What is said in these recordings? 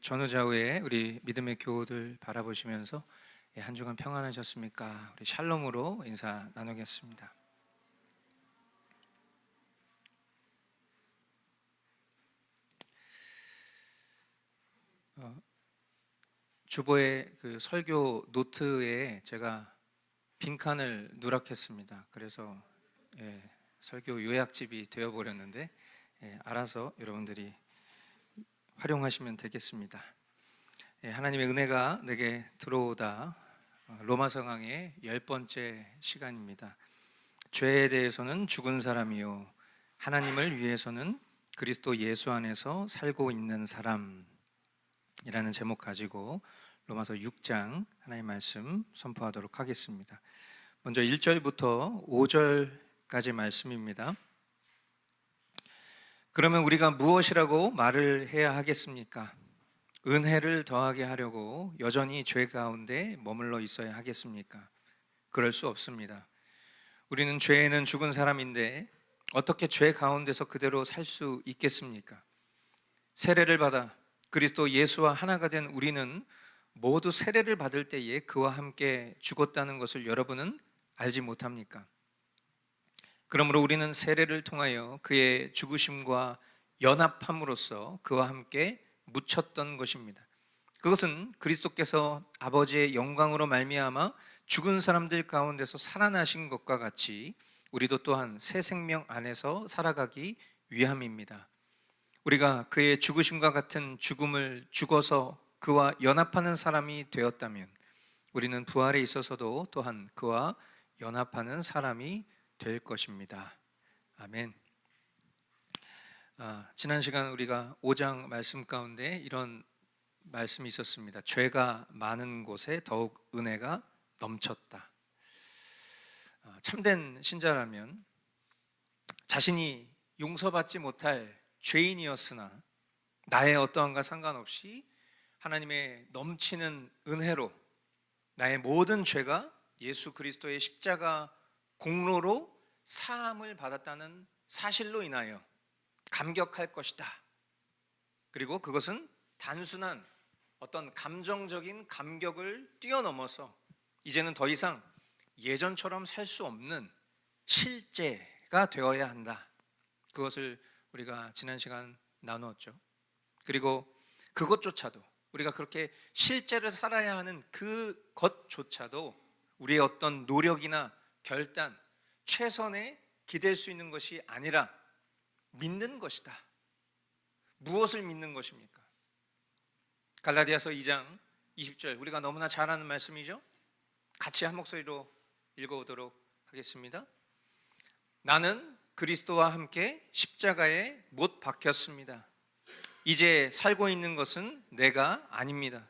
전후좌우에 우리 믿음의 교우들 바라보시면서 한 주간 평안하셨습니까? 우리 샬롬으로 인사 나누겠습니다. 주보의 그 설교 노트에 제가 빈칸을 누락했습니다. 그래서 설교 요약집이 되어버렸는데 알아서 여러분들이 활용하시면 되겠습니다. 하나님의 은혜가 내게 들어오다 로마서 강의 10번째 시간입니다. 죄에 대해서는 죽은 사람이요 하나님을 위해서는 그리스도 예수 안에서 살고 있는 사람이라는 제목 가지고 로마서 6장 하나님의 말씀 선포하도록 하겠습니다. 먼저 1절부터 5절까지 말씀입니다. 그러면 우리가 무엇이라고 말을 해야 하겠습니까? 은혜를 더하게 하려고 여전히 죄 가운데 머물러 있어야 하겠습니까? 그럴 수 없습니다. 우리는 죄에는 죽은 사람인데 어떻게 죄 가운데서 그대로 살 수 있겠습니까? 세례를 받아 그리스도 예수와 하나가 된 우리는 모두 세례를 받을 때에 그와 함께 죽었다는 것을 여러분은 알지 못합니까? 그러므로 우리는 세례를 통하여 그의 죽으심과 연합함으로써 그와 함께 묻혔던 것입니다. 그것은 그리스도께서 아버지의 영광으로 말미암아 죽은 사람들 가운데서 살아나신 것과 같이 우리도 또한 새 생명 안에서 살아가기 위함입니다. 우리가 그의 죽으심과 같은 죽음을 죽어서 그와 연합하는 사람이 되었다면 우리는 부활에 있어서도 또한 그와 연합하는 사람이 될 것입니다. 아멘. 지난 시간 우리가 5장 말씀 가운데 이런 말씀이 있었습니다. 죄가 많은 곳에 더욱 은혜가 넘쳤다. 참된 신자라면 자신이 용서받지 못할 죄인이었으나 나의 어떠함과 상관없이 하나님의 넘치는 은혜로 나의 모든 죄가 예수 그리스도의 십자가 공로로 사함을 받았다는 사실로 인하여 감격할 것이다. 그리고 그것은 단순한 어떤 감정적인 감격을 뛰어넘어서 이제는 더 이상 예전처럼 살 수 없는 실제가 되어야 한다. 그것을 우리가 지난 시간 나누었죠. 그리고 그것조차도 우리가 그렇게 실제를 살아야 하는 그것조차도 우리의 어떤 노력이나 결단, 최선에 기댈 수 있는 것이 아니라 믿는 것이다. 무엇을 믿는 것입니까? 갈라디아서 2장 20절 우리가 너무나 잘 아는 말씀이죠. 같이 한 목소리로 읽어보도록 하겠습니다. 나는 그리스도와 함께 십자가에 못 박혔습니다. 이제 살고 있는 것은 내가 아닙니다.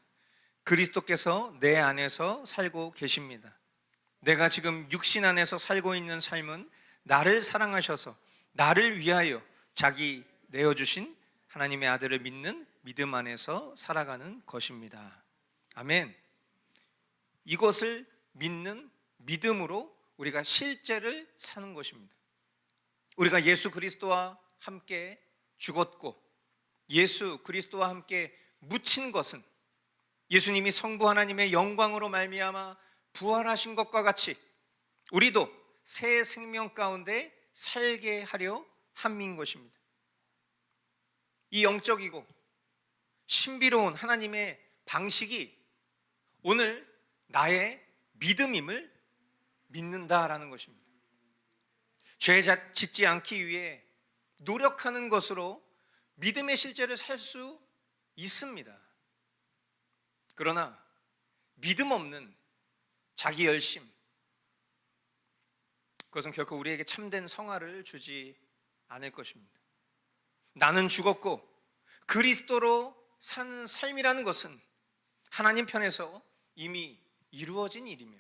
그리스도께서 내 안에서 살고 계십니다. 내가 지금 육신 안에서 살고 있는 삶은 나를 사랑하셔서 나를 위하여 자기 내어주신 하나님의 아들을 믿는 믿음 안에서 살아가는 것입니다. 아멘. 이것을 믿는 믿음으로 우리가 실제를 사는 것입니다. 우리가 예수 그리스도와 함께 죽었고 예수 그리스도와 함께 묻힌 것은 예수님이 성부 하나님의 영광으로 말미암아 부활하신 것과 같이 우리도 새 생명 가운데 살게 하려 함인 것입니다. 이 영적이고 신비로운 하나님의 방식이 오늘 나의 믿음임을 믿는다라는 것입니다. 죄 짓지 않기 위해 노력하는 것으로 믿음의 실제를 살 수 있습니다. 그러나 믿음 없는 자기 열심, 그것은 결코 우리에게 참된 성화를 주지 않을 것입니다. 나는 죽었고 그리스도로 산 삶이라는 것은 하나님 편에서 이미 이루어진 일이며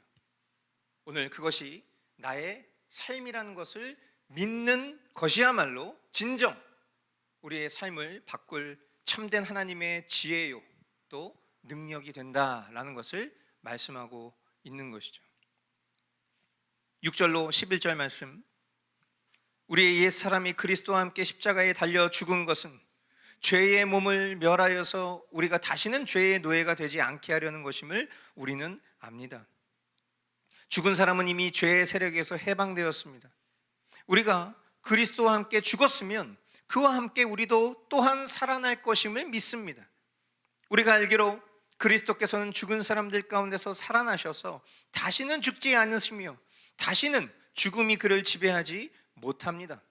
오늘 그것이 나의 삶이라는 것을 믿는 것이야말로 진정 우리의 삶을 바꿀 참된 하나님의 지혜요 또 능력이 된다라는 것을 말씀하고 있는 것이죠. 6절로 11절 말씀, 우리의 옛사람이 그리스도와 함께 십자가에 달려 죽은 것은 죄의 몸을 멸하여서 우리가 다시는 죄의 노예가 되지 않게 하려는 것임을 우리는 압니다. 죽은 사람은 이미 죄의 세력에서 해방되었습니다. 우리가 그리스도와 함께 죽었으면 그와 함께 우리도 또한 살아날 것임을 믿습니다. 우리가 알기로 그리스도께서는 죽은 사람들 가운데서 살아나셔서 다시는 죽지 않으시며 다시는 죽음이 그를 지배하지 못합니다.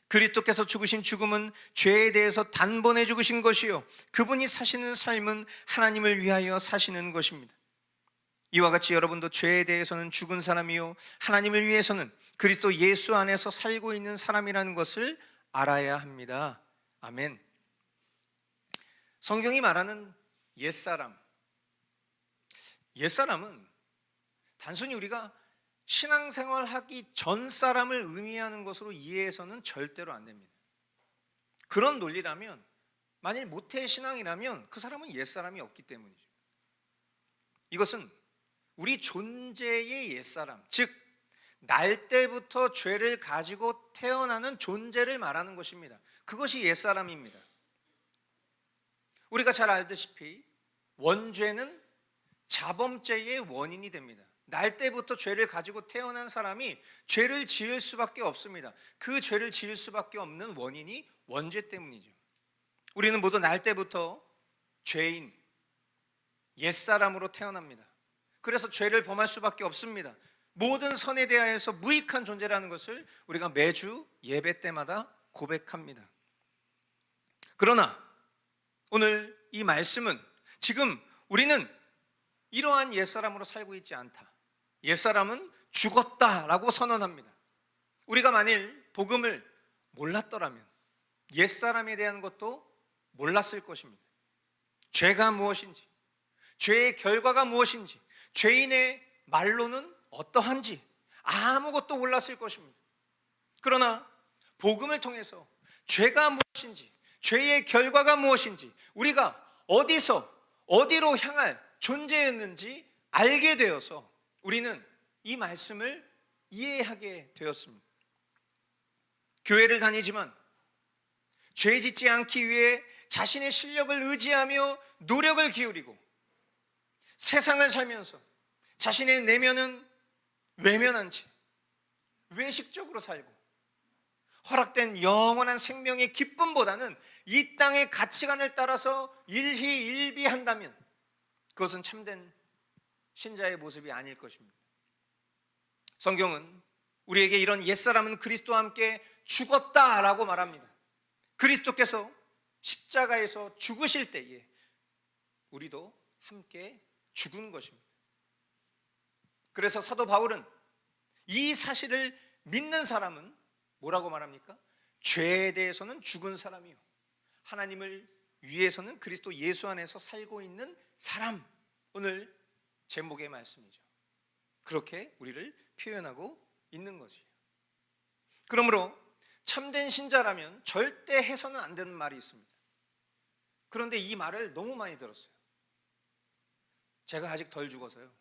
그리스도께서 죽으신 죽음은 죄에 대해서 단번에 죽으신 것이요, 그분이 사시는 삶은 하나님을 위하여 사시는 것입니다. 이와 같이 여러분도 죄에 대해서는 죽은 사람이요, 하나님을 위해서는 그리스도 예수 안에서 살고 있는 사람이라는 것을 알아야 합니다. 아멘. 성경이 말하는 옛사람은 단순히 우리가 신앙생활하기 전 사람을 의미하는 것으로 이해해서는 절대로 안 됩니다. 그런 논리라면, 만일 모태신앙이라면 그 사람은 옛사람이 없기 때문이죠. 이것은 우리 존재의 옛사람, 즉 날 때부터 죄를 가지고 태어나는 존재를 말하는 것입니다. 그것이 옛사람입니다. 우리가 잘 알다시피 원죄는 자범죄의 원인이 됩니다. 날 때부터 죄를 가지고 태어난 사람이 죄를 지을 수밖에 없습니다. 그 죄를 지을 수밖에 없는 원인이 원죄 때문이죠. 우리는 모두 날 때부터 죄인, 옛사람으로 태어납니다. 그래서 죄를 범할 수밖에 없습니다. 모든 선에 대하여서 무익한 존재라는 것을 우리가 매주 예배 때마다 고백합니다. 그러나 오늘 이 말씀은 지금 우리는 이러한 옛사람으로 살고 있지 않다, 옛사람은 죽었다라고 선언합니다. 우리가 만일 복음을 몰랐더라면 옛사람에 대한 것도 몰랐을 것입니다. 죄가 무엇인지, 죄의 결과가 무엇인지, 죄인의 말로는 어떠한지 아무것도 몰랐을 것입니다. 그러나 복음을 통해서 죄가 무엇인지, 죄의 결과가 무엇인지, 우리가 어디로 향할 존재였는지 알게 되어서 우리는 이 말씀을 이해하게 되었습니다. 교회를 다니지만 죄 짓지 않기 위해 자신의 실력을 의지하며 노력을 기울이고 세상을 살면서 자신의 내면은 외면한 채 외식적으로 살고 허락된 영원한 생명의 기쁨보다는 이 땅의 가치관을 따라서 일희일비한다면 그것은 참된 신자의 모습이 아닐 것입니다. 성경은 우리에게 이런 옛사람은 그리스도와 함께 죽었다라고 말합니다. 그리스도께서 십자가에서 죽으실 때에 우리도 함께 죽은 것입니다. 그래서 사도 바울은 이 사실을 믿는 사람은 뭐라고 말합니까? 죄에 대해서는 죽은 사람이요, 하나님을 위해서는 그리스도 예수 안에서 살고 있는 사람, 오늘 제목의 말씀이죠. 그렇게 우리를 표현하고 있는 것이에요. 그러므로 참된 신자라면 절대 해서는 안 되는 말이 있습니다. 그런데 이 말을 너무 많이 들었어요. 제가 아직 덜 죽어서요.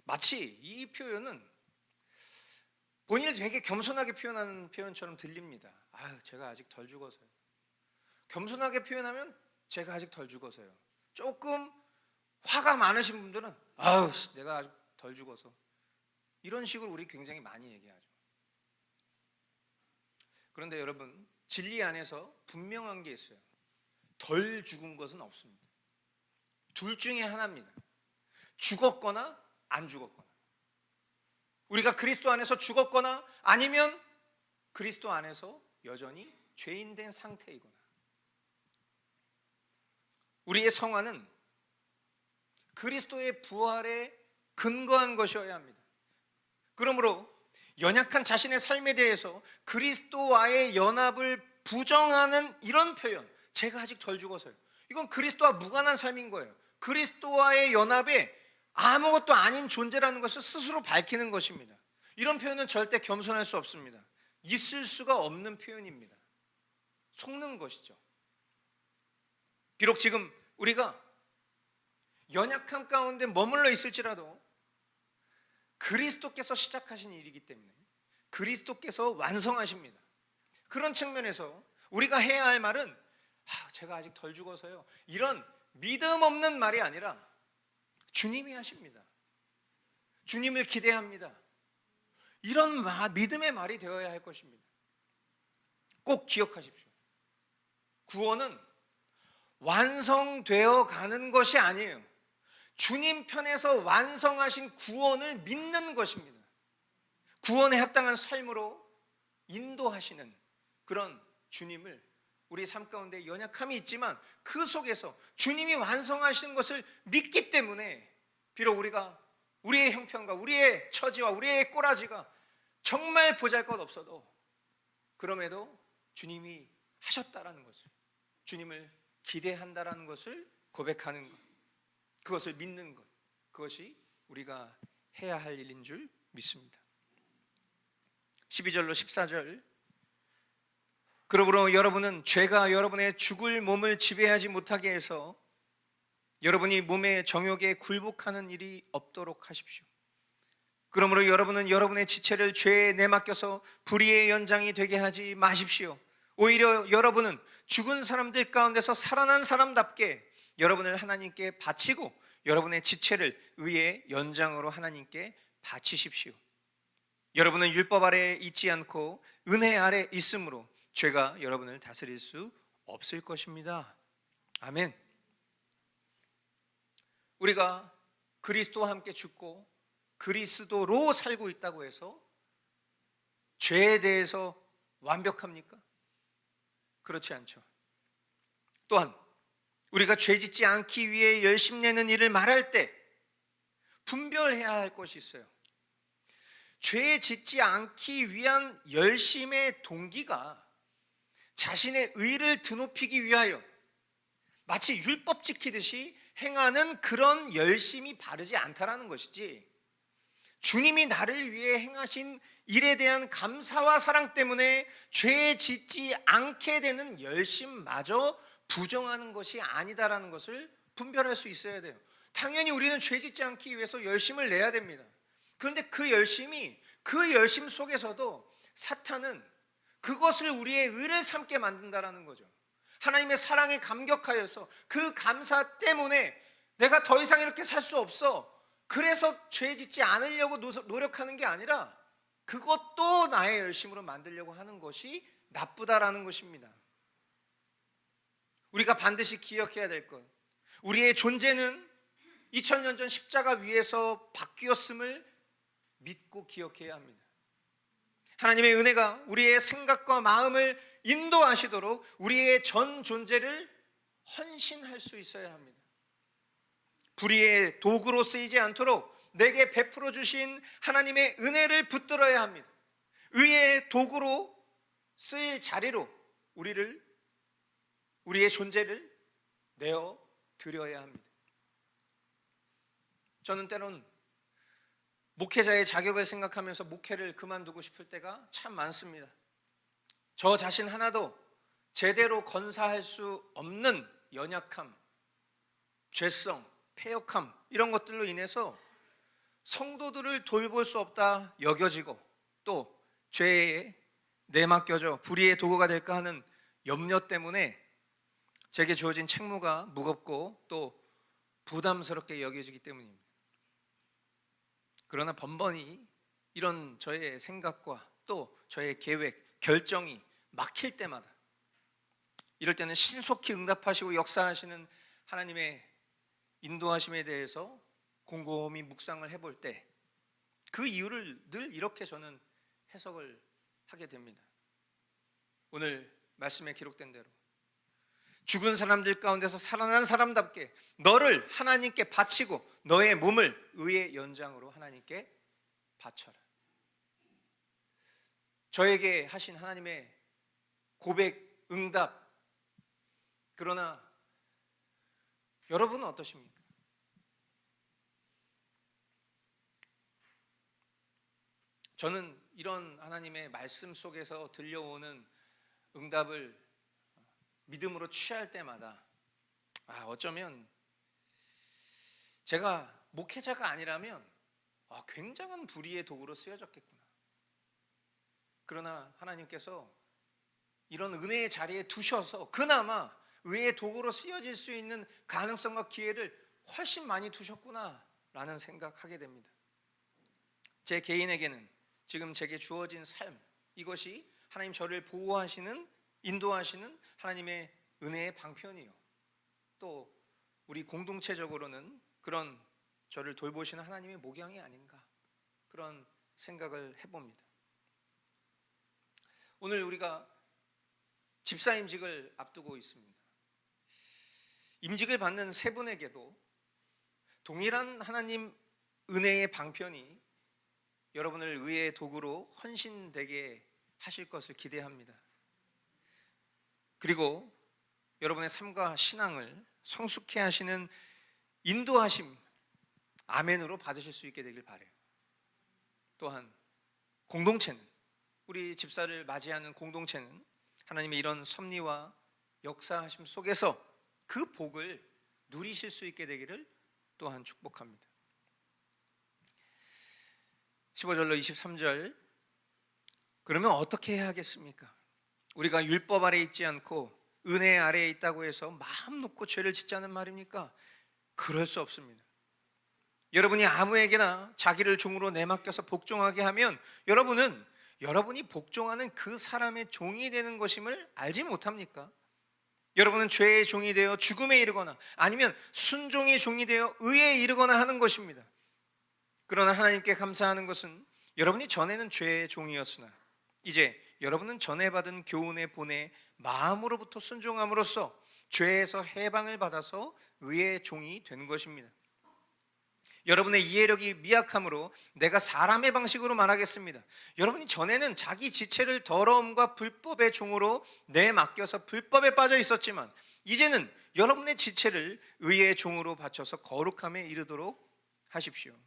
마치 이 표현은 본인을 되게 겸손하게 표현하는 표현처럼 들립니다. 제가 아직 덜 죽어서요. 겸손하게 표현하면 제가 아직 덜 죽어서요. 조금 화가 많으신 분들은 내가 아직 덜 죽어서, 이런 식으로 우리 굉장히 많이 얘기하죠. 그런데 여러분, 진리 안에서 분명한 게 있어요. 덜 죽은 것은 없습니다. 둘 중에 하나입니다. 죽었거나 안 죽었거나. 우리가 그리스도 안에서 죽었거나 아니면 그리스도 안에서 여전히 죄인된 상태이거나. 우리의 성화는 그리스도의 부활에 근거한 것이어야 합니다. 그러므로 연약한 자신의 삶에 대해서 그리스도와의 연합을 부정하는 이런 표현, 제가 아직 덜 죽어서요, 이건 그리스도와 무관한 삶인 거예요. 그리스도와의 연합에 아무것도 아닌 존재라는 것을 스스로 밝히는 것입니다. 이런 표현은 절대 겸손할 수 없습니다. 있을 수가 없는 표현입니다. 속는 것이죠. 비록 지금 우리가 연약함 가운데 머물러 있을지라도 그리스도께서 시작하신 일이기 때문에 그리스도께서 완성하십니다. 그런 측면에서 우리가 해야 할 말은 제가 아직 덜 죽어서요, 이런 믿음 없는 말이 아니라 주님이 하십니다, 주님을 기대합니다, 이런 믿음의 말이 되어야 할 것입니다. 꼭 기억하십시오. 구원은 완성되어 가는 것이 아니에요. 주님 편에서 완성하신 구원을 믿는 것입니다. 구원에 합당한 삶으로 인도하시는 그런 주님을, 우리 삶 가운데 연약함이 있지만 그 속에서 주님이 완성하시는 것을 믿기 때문에 비록 우리가 우리의 형편과 우리의 처지와 우리의 꼬라지가 정말 보잘것없어도 그럼에도 주님이 하셨다라는 것을, 주님을 기대한다라는 것을 고백하는 것, 그것을 믿는 것, 그것이 우리가 해야 할 일인 줄 믿습니다. 12절로 14절, 그러므로 여러분은 죄가 여러분의 죽을 몸을 지배하지 못하게 해서 여러분이 몸의 정욕에 굴복하는 일이 없도록 하십시오. 그러므로 여러분은 여러분의 지체를 죄에 내맡겨서 불의의 연장이 되게 하지 마십시오. 오히려 여러분은 죽은 사람들 가운데서 살아난 사람답게 여러분을 하나님께 바치고 여러분의 지체를 의의 연장으로 하나님께 바치십시오. 여러분은 율법 아래 있지 않고 은혜 아래 있으므로 죄가 여러분을 다스릴 수 없을 것입니다. 아멘. 우리가 그리스도와 함께 죽고 그리스도로 살고 있다고 해서 죄에 대해서 완벽합니까? 그렇지 않죠. 또한 우리가 죄 짓지 않기 위해 열심내는 일을 말할 때 분별해야 할 것이 있어요. 죄 짓지 않기 위한 열심의 동기가 자신의 의를 드높이기 위하여 마치 율법 지키듯이 행하는 그런 열심이 바르지 않다라는 것이지, 주님이 나를 위해 행하신 일에 대한 감사와 사랑 때문에 죄 짓지 않게 되는 열심마저 부정하는 것이 아니다라는 것을 분별할 수 있어야 돼요. 당연히 우리는 죄 짓지 않기 위해서 열심을 내야 됩니다. 그런데 그 열심 속에서도 사탄은 그것을 우리의 의를 삼게 만든다라는 거죠. 하나님의 사랑에 감격하여서 그 감사 때문에 내가 더 이상 이렇게 살 수 없어, 그래서 죄 짓지 않으려고 노력하는 게 아니라 그것도 나의 열심으로 만들려고 하는 것이 나쁘다라는 것입니다. 우리가 반드시 기억해야 될 것, 우리의 존재는 2000년 전 십자가 위에서 바뀌었음을 믿고 기억해야 합니다. 하나님의 은혜가 우리의 생각과 마음을 인도하시도록 우리의 전 존재를 헌신할 수 있어야 합니다. 불의의 도구로 쓰이지 않도록 내게 베풀어 주신 하나님의 은혜를 붙들어야 합니다. 의의 도구로 쓰일 자리로 우리의 존재를 내어 드려야 합니다. 저는 때론 목회자의 자격을 생각하면서 목회를 그만두고 싶을 때가 참 많습니다. 저 자신 하나도 제대로 건사할 수 없는 연약함, 죄성, 패역함, 이런 것들로 인해서 성도들을 돌볼 수 없다 여겨지고 또 죄에 내맡겨져 불의의 도구가 될까 하는 염려 때문에 제게 주어진 책무가 무겁고 또 부담스럽게 여겨지기 때문입니다. 그러나 번번이 이런 저의 생각과 또 저의 계획, 결정이 막힐 때마다, 이럴 때는 신속히 응답하시고 역사하시는 하나님의 인도하심에 대해서 곰곰이 묵상을 해볼 때 그 이유를 늘 이렇게 저는 해석을 하게 됩니다. 오늘 말씀에 기록된 대로 죽은 사람들 가운데서 살아난 사람답게 너를 하나님께 바치고 너의 몸을 의의 연장으로 하나님께 바쳐라. 저에게 하신 하나님의 고백, 응답. 그러나 여러분은 어떠십니까? 저는 이런 하나님의 말씀 속에서 들려오는 응답을 믿음으로 취할 때마다 어쩌면 제가 목회자가 아니라면 굉장한 불의의 도구로 쓰여졌겠구나. 그러나 하나님께서 이런 은혜의 자리에 두셔서 그나마 의의 도구로 쓰여질 수 있는 가능성과 기회를 훨씬 많이 두셨구나라는 생각하게 됩니다. 제 개인에게는 지금 제게 주어진 삶, 이것이 하나님 저를 보호하시는, 인도하시는 하나님의 은혜의 방편이요, 또 우리 공동체적으로는 그런 저를 돌보시는 하나님의 목양이 아닌가, 그런 생각을 해봅니다. 오늘 우리가 집사 임직을 앞두고 있습니다. 임직을 받는 세 분에게도 동일한 하나님 은혜의 방편이 여러분을 의의 도구로 헌신되게 하실 것을 기대합니다. 그리고 여러분의 삶과 신앙을 성숙해 하시는 인도하심, 아멘으로 받으실 수 있게 되길 바라요. 또한 공동체는, 우리 집사를 맞이하는 공동체는 하나님의 이런 섭리와 역사하심 속에서 그 복을 누리실 수 있게 되기를 또한 축복합니다. 15절로 23절, 그러면 어떻게 해야 하겠습니까? 우리가 율법 아래 있지 않고 은혜 아래에 있다고 해서 마음 놓고 죄를 짓자는 말입니까? 그럴 수 없습니다. 여러분이 아무에게나 자기를 종으로 내맡겨서 복종하게 하면 여러분이 복종하는 그 사람의 종이 되는 것임을 알지 못합니까? 여러분은 죄의 종이 되어 죽음에 이르거나 아니면 순종의 종이 되어 의에 이르거나 하는 것입니다. 그러나 하나님께 감사하는 것은 여러분이 전에는 죄의 종이었으나 이제 여러분은 전에 받은 교훈의 본에 마음으로부터 순종함으로써 죄에서 해방을 받아서 의의 종이 되는 것입니다. 여러분의 이해력이 미약함으로 내가 사람의 방식으로 말하겠습니다. 여러분이 전에는 자기 지체를 더러움과 불법의 종으로 내맡겨서 불법에 빠져 있었지만 이제는 여러분의 지체를 의의 종으로 바쳐서 거룩함에 이르도록 하십시오.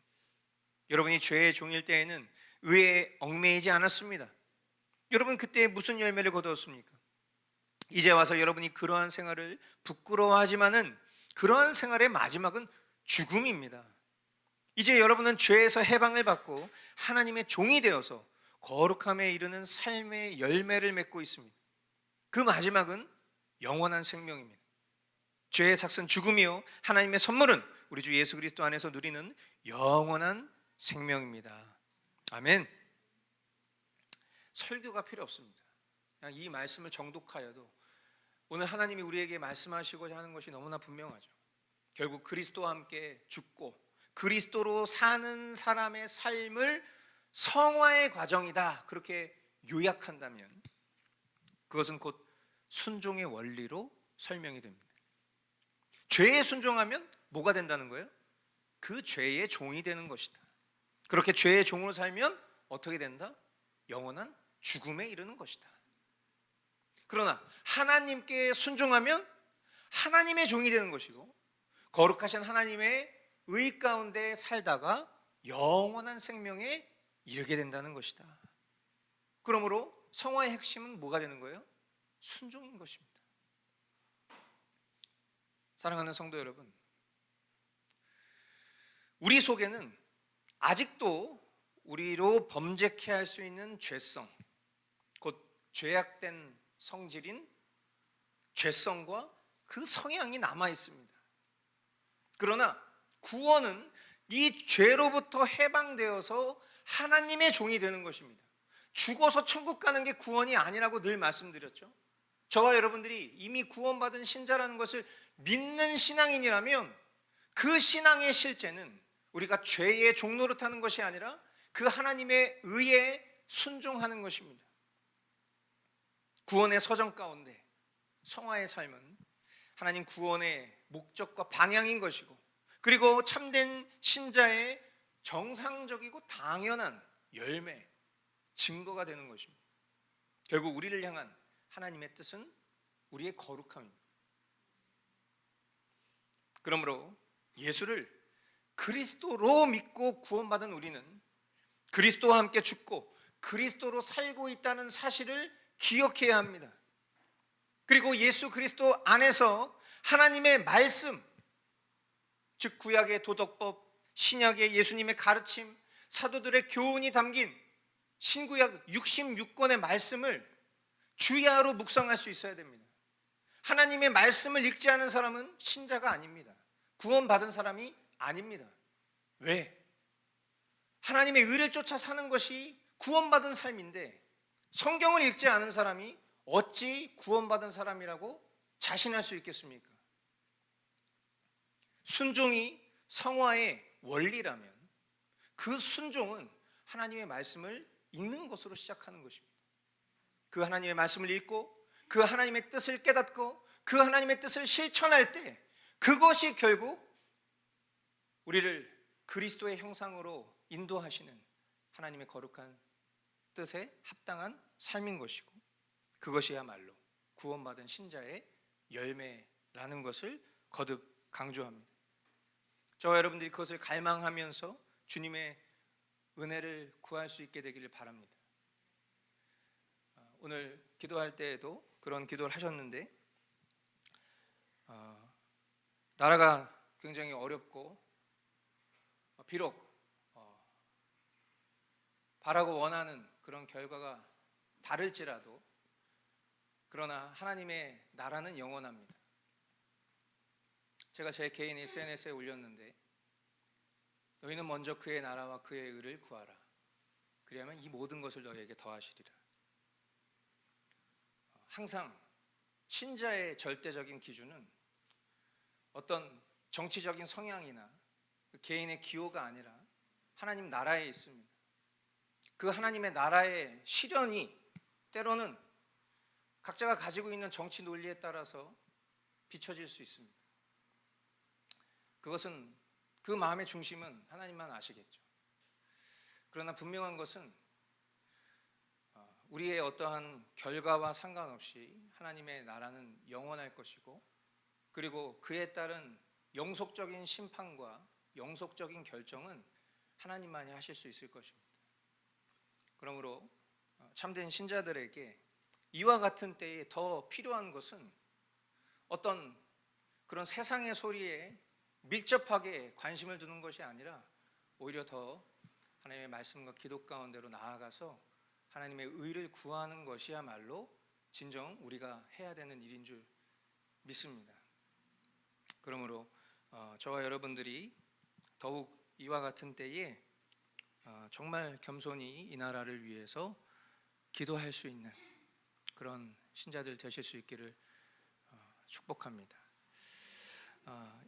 여러분이 죄의 종일 때에는 의에 얽매이지 않았습니다. 여러분 그때 무슨 열매를 거두었습니까? 이제 와서 여러분이 그러한 생활을 부끄러워하지만은 그러한 생활의 마지막은 죽음입니다. 이제 여러분은 죄에서 해방을 받고 하나님의 종이 되어서 거룩함에 이르는 삶의 열매를 맺고 있습니다. 그 마지막은 영원한 생명입니다. 죄의 삭은 죽음이요 하나님의 선물은 우리 주 예수 그리스도 안에서 누리는 영원한 생명입니다. 아멘. 설교가 필요 없습니다. 그냥 이 말씀을 정독하여도 오늘 하나님이 우리에게 말씀하시고자 하는 것이 너무나 분명하죠. 결국 그리스도와 함께 죽고 그리스도로 사는 사람의 삶을 성화의 과정이다, 그렇게 요약한다면 그것은 곧 순종의 원리로 설명이 됩니다. 죄에 순종하면 뭐가 된다는 거예요? 그 죄의 종이 되는 것이다. 그렇게 죄의 종으로 살면 어떻게 된다? 영원한 죽음에 이르는 것이다. 그러나 하나님께 순종하면 하나님의 종이 되는 것이고 거룩하신 하나님의 의 가운데 살다가 영원한 생명에 이르게 된다는 것이다. 그러므로 성화의 핵심은 뭐가 되는 거예요? 순종인 것입니다. 사랑하는 성도 여러분, 우리 속에는 아직도 우리로 범죄케 할 수 있는 죄성, 곧 죄악된 성질인 죄성과 그 성향이 남아 있습니다. 그러나 구원은 이 죄로부터 해방되어서 하나님의 종이 되는 것입니다. 죽어서 천국 가는 게 구원이 아니라고 늘 말씀드렸죠. 저와 여러분들이 이미 구원받은 신자라는 것을 믿는 신앙인이라면 그 신앙의 실제는 우리가 죄의 종노릇하는 것이 아니라 그 하나님의 의에 순종하는 것입니다. 구원의 서정 가운데 성화의 삶은 하나님 구원의 목적과 방향인 것이고, 그리고 참된 신자의 정상적이고 당연한 열매, 증거가 되는 것입니다. 결국 우리를 향한 하나님의 뜻은 우리의 거룩함입니다. 그러므로 예수를 그리스도로 믿고 구원받은 우리는 그리스도와 함께 죽고 그리스도로 살고 있다는 사실을 기억해야 합니다. 그리고 예수 그리스도 안에서 하나님의 말씀, 즉 구약의 도덕법, 신약의 예수님의 가르침, 사도들의 교훈이 담긴 신구약 66권의 말씀을 주야로 묵상할 수 있어야 됩니다. 하나님의 말씀을 읽지 않은 사람은 신자가 아닙니다. 구원받은 사람이 아닙니다. 왜? 하나님의 의를 쫓아 사는 것이 구원받은 삶인데 성경을 읽지 않은 사람이 어찌 구원받은 사람이라고 자신할 수 있겠습니까? 순종이 성화의 원리라면 그 순종은 하나님의 말씀을 읽는 것으로 시작하는 것입니다. 그 하나님의 말씀을 읽고 그 하나님의 뜻을 깨닫고 그 하나님의 뜻을 실천할 때 그것이 결국 우리를 그리스도의 형상으로 인도하시는 하나님의 거룩한 뜻에 합당한 삶인 것이고 그것이야말로 구원받은 신자의 열매라는 것을 거듭 강조합니다. 저와 여러분들이 그것을 갈망하면서 주님의 은혜를 구할 수 있게 되기를 바랍니다. 오늘 기도할 때에도 그런 기도를 하셨는데 나라가 굉장히 어렵고 비록 바라고 원하는 그런 결과가 다를지라도 그러나 하나님의 나라는 영원합니다. 제가 제 개인 SNS에 올렸는데 너희는 먼저 그의 나라와 그의 의를 구하라. 그리하면 이 모든 것을 너희에게 더하시리라. 항상 신자의 절대적인 기준은 어떤 정치적인 성향이나 개인의 기호가 아니라 하나님 나라에 있습니다. 그 하나님의 나라의 실현이 때로는 각자가 가지고 있는 정치 논리에 따라서 비춰질 수 있습니다. 그것은 그 마음의 중심은 하나님만 아시겠죠. 그러나 분명한 것은 우리의 어떠한 결과와 상관없이 하나님의 나라는 영원할 것이고 그리고 그에 따른 영속적인 심판과 영속적인 결정은 하나님만이 하실 수 있을 것입니다. 그러므로 참된 신자들에게 이와 같은 때에 더 필요한 것은 어떤 그런 세상의 소리에 밀접하게 관심을 두는 것이 아니라 오히려 더 하나님의 말씀과 기도 가운데로 나아가서 하나님의 의를 구하는 것이야말로 진정 우리가 해야 되는 일인 줄 믿습니다. 그러므로 저와 여러분들이 더욱 이와 같은 때에 정말 겸손히 이 나라를 위해서 기도할 수 있는 그런 신자들 되실 수 있기를 축복합니다.